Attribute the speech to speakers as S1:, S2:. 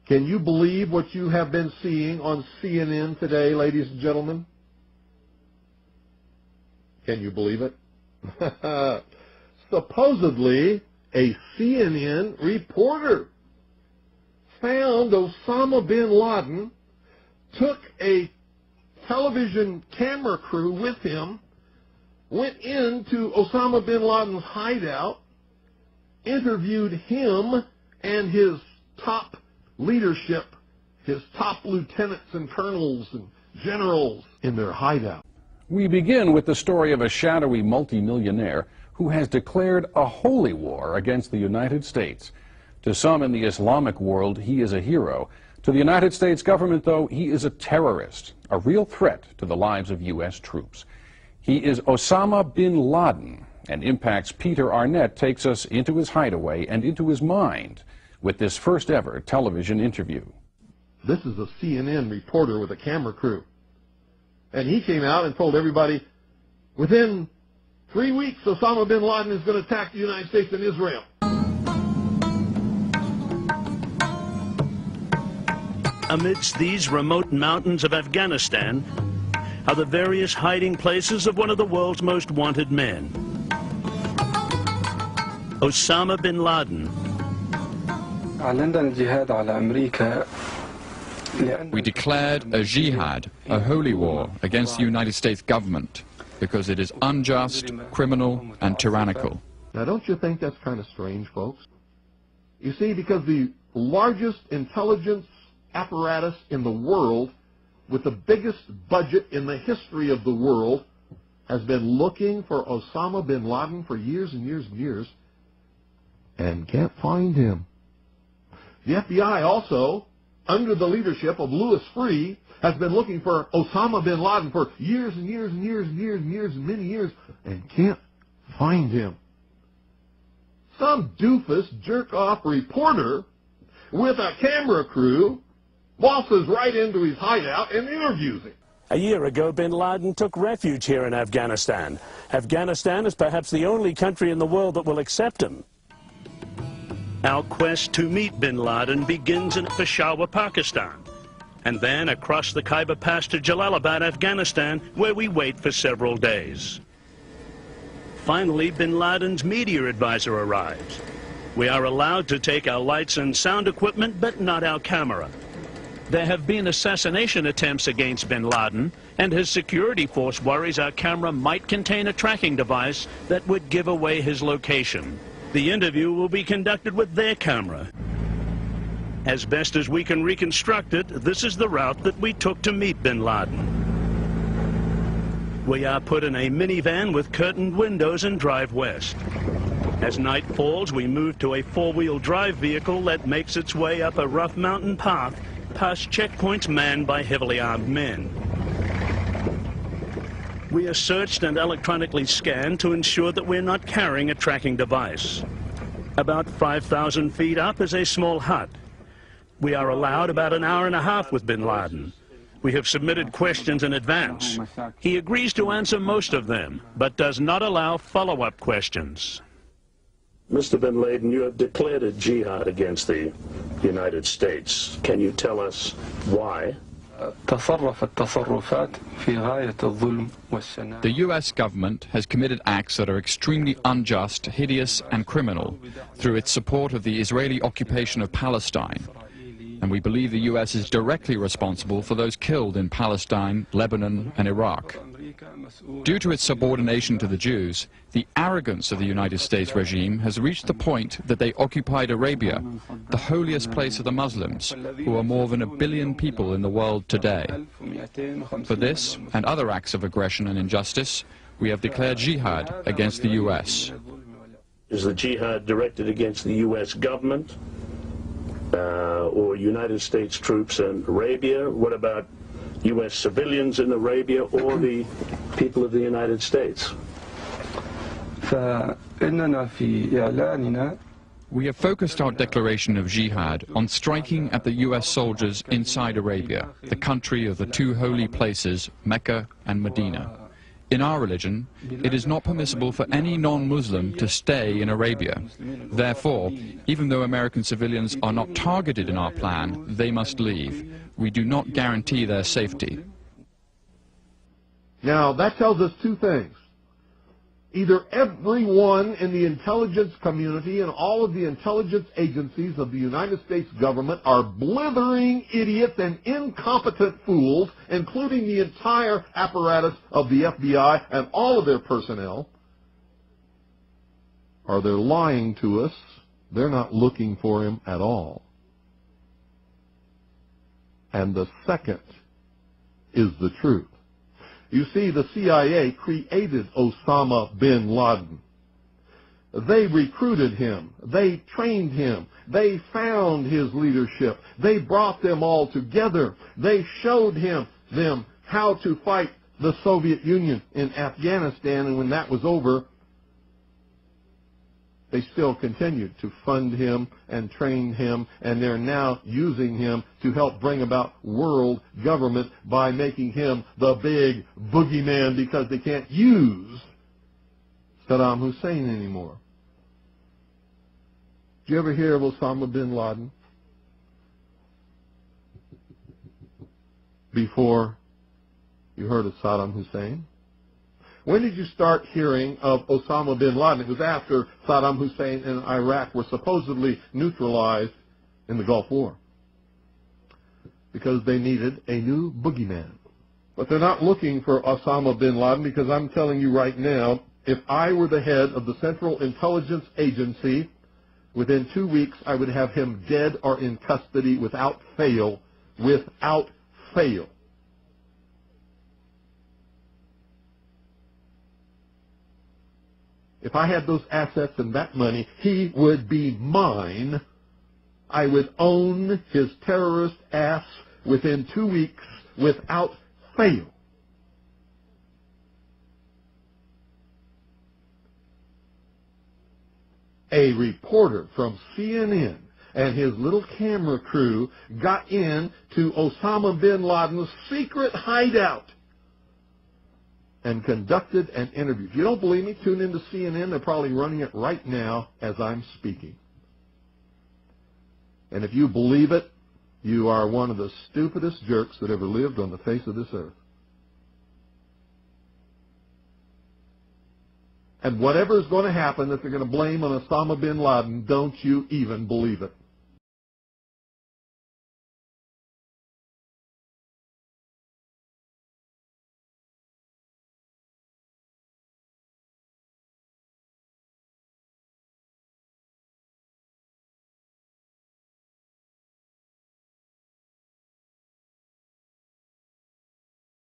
S1: Can you believe what you have been seeing on CNN today, ladies and gentlemen? Can you believe it? Supposedly, a CNN reporter found Osama bin Laden, took a television camera crew with him, went into Osama bin Laden's hideout, interviewed him and his top leadership, his top lieutenants and colonels and generals in their hideout.
S2: We begin with the story of a shadowy multimillionaire who has declared a holy war against the United States. To some in the Islamic world, he is a hero. To the United States government, though, he is a terrorist, a real threat to the lives of U.S. troops. He is Osama bin Laden, and Impact's Peter Arnett takes us into his hideaway and into his mind with this first ever television interview.
S1: This is a CNN reporter with a camera crew. And he came out and told everybody, within 3 weeks, Osama bin Laden is going to attack the United States and Israel.
S3: Amidst these remote mountains of Afghanistan are the various hiding places of one of the world's most wanted men, Osama bin Laden.
S4: We declared a jihad, a holy war, against the United States government because it is unjust, criminal, and tyrannical.
S1: Now, don't you think that's kind of strange, folks? You see, because the largest intelligence apparatus in the world, with the biggest budget in the history of the world, has been looking for Osama bin Laden for years and years and years, and can't find him. The FBI also, under the leadership of Louis Freeh, has been looking for Osama bin Laden for years and years and years and years and years and many years, and can't find him. Some doofus, jerk-off reporter with a camera crew waltzes right into his hideout and interviews him.
S3: A year ago, bin Laden took refuge here in Afghanistan. Afghanistan is perhaps the only country in the world that will accept him. Our quest to meet bin Laden begins in Peshawar, Pakistan, and then across the Khyber Pass to Jalalabad, Afghanistan, where we wait for several days. Finally, bin Laden's media advisor arrives. We are allowed to take our lights and sound equipment, but not our camera. There have been assassination attempts against bin Laden, and his security force worries our camera might contain a tracking device that would give away his location. The interview will be conducted with their camera. As best as we can reconstruct it, this is the route that we took to meet bin Laden. We are put in a minivan with curtained windows and drive west. As night falls, we move to a four-wheel drive vehicle that makes its way up a rough mountain path past checkpoints manned by heavily armed men. We are searched and electronically scanned to ensure that we're not carrying a tracking device. About 5,000 feet up is a small hut. We are allowed about an hour and a half with bin Laden. We have submitted questions in advance. He agrees to answer most of them, but does not allow follow-up questions. Mr. bin Laden, you have declared a jihad against the United States. Can you tell us why?
S4: The U.S. government has committed acts that are extremely unjust, hideous, and criminal through its support of the Israeli occupation of Palestine. And we believe the U.S. is directly responsible for those killed in Palestine, Lebanon, and Iraq. Due to its subordination to the Jews, the arrogance of the United States regime has reached the point that they occupied Arabia, the holiest place of the Muslims, who are more than 1 billion people in the world today. For this and other acts of aggression and injustice, we have declared jihad against the U.S.
S3: Is the jihad directed against the U.S. government or United States troops in Arabia? What about U.S. civilians in Arabia or the people of the United States?
S4: We have focused our declaration of jihad on striking at the U.S. soldiers inside Arabia, the country of the two holy places, Mecca and Medina. In our religion, it is not permissible for any non-Muslim to stay in Arabia. Therefore, even though American civilians are not targeted in our plan, they must leave. We do not guarantee their safety.
S1: Now, that tells us two things. Either everyone in the intelligence community and all of the intelligence agencies of the United States government are blithering idiots and incompetent fools, including the entire apparatus of the FBI and all of their personnel, or they're lying to us. They're not looking for him at all. And the second is the truth. You see, the CIA created Osama bin Laden. They recruited him. They trained him. They found his leadership. They brought them all together. They showed them how to fight the Soviet Union in Afghanistan, and when that was over, they still continued to fund him and train him, and they're now using him to help bring about world government by making him the big boogeyman, because they can't use Saddam Hussein anymore. Did you ever hear of Osama bin Laden before you heard of Saddam Hussein? When did you start hearing of Osama bin Laden? It was after Saddam Hussein and Iraq were supposedly neutralized in the Gulf War, because they needed a new boogeyman. But they're not looking for Osama bin Laden, because I'm telling you right now, if I were the head of the Central Intelligence Agency, within 2 weeks I would have him dead or in custody without fail. Without fail. If I had those assets and that money, he would be mine. I would own his terrorist ass within 2 weeks without fail. A reporter from CNN and his little camera crew got in to Osama bin Laden's secret hideout and conducted an interview. If you don't believe me, tune into CNN. They're probably running it right now as I'm speaking. And if you believe it, you are one of the stupidest jerks that ever lived on the face of this earth. And whatever is going to happen that they're going to blame on Osama bin Laden, don't you even believe it.